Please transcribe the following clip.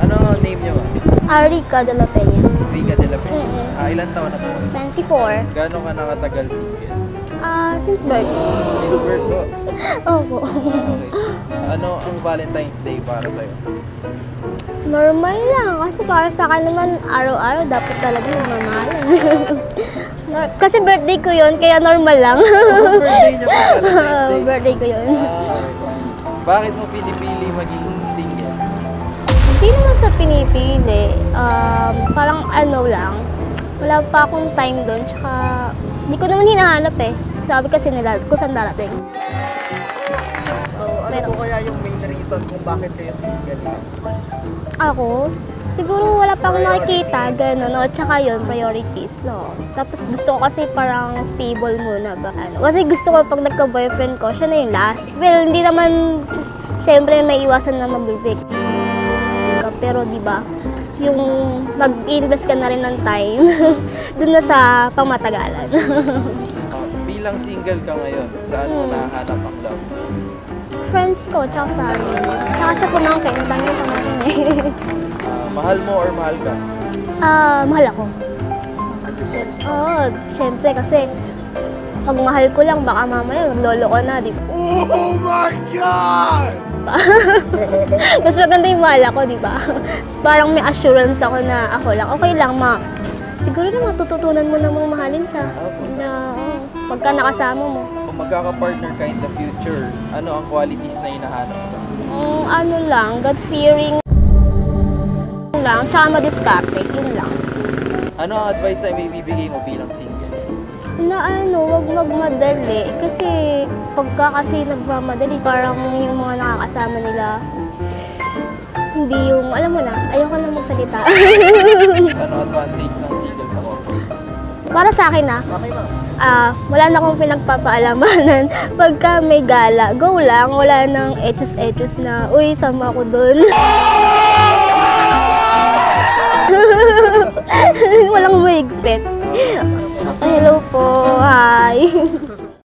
Ano ang name niyo ba? Rica de la Peña. Rica de la Peña. Ilan taon na po? 24. Gano'n ka nakatagal single? Since birth. Since birth ko? Opo. Okay. Ano ang Valentine's Day para sa'yo? Normal lang. Kasi para sa akin naman, araw-araw dapat talaga namamahalan. Kasi birthday ko yun, kaya normal lang. Birthday niya pa, Valentine's Day? Birthday ko yun. Bakit mo pinipili maging single? Hindi naman sa pinipili. Parang ano lang. Wala pa akong time doon. Tsaka, hindi ko naman hinahanap eh. Sabi kasi nila kung saan darating. So, ano po kaya yung main reason kung bakit kayo single? Ako, siguro wala pa akong nakikita, gano'n, no? Tsaka yun, priorities, no? Tapos gusto ko kasi parang stable muna ba, ano? Kasi gusto ko pag nagka-boyfriend ko, siya na yung last. Well, hindi naman, syempre may iwasan na magbibig. Pero di ba, yung mag-invest ka na rin ng time, dun na sa pangmatagalan. Bilang single ka ngayon, saan mo nahanap ang love? Friends ko, tsaka family. Tsaka sa pamangkin, ang dami yung pamangkin eh. Mahal mo or mahal ka? Mahal ako. Oo, syempre kasi pag mahal ko lang, baka mamaya maglolo ko na, di ba? Oh my God! Mas maganda yung mahal ako, di ba? Parang may assurance ako na ako lang, okay lang, siguro na matututunan mo namang mahalin siya. Na, pagka nakasama mo. Kung magkaka-partner ka in the future, ano ang qualities na hinahanap mo? Ano lang, God-fearing lang, tsaka madiskarte, yun lang. Ano ang advice na ibibigay mo bilang single? Na wag magmadali. Kasi pagka kasi nagmamadali, parang yung mga nakakasama nila, hindi yung, alam mo na, ayoko na magsalita. Ano advantage ng single sa couple? Para sa akin Okay lang. wala na akong pinagpapaalamanan. Pagka may gala, go lang. Wala nang etos-etos na, uy, sama ko dun. Walang mahigpit. Hello po, hi.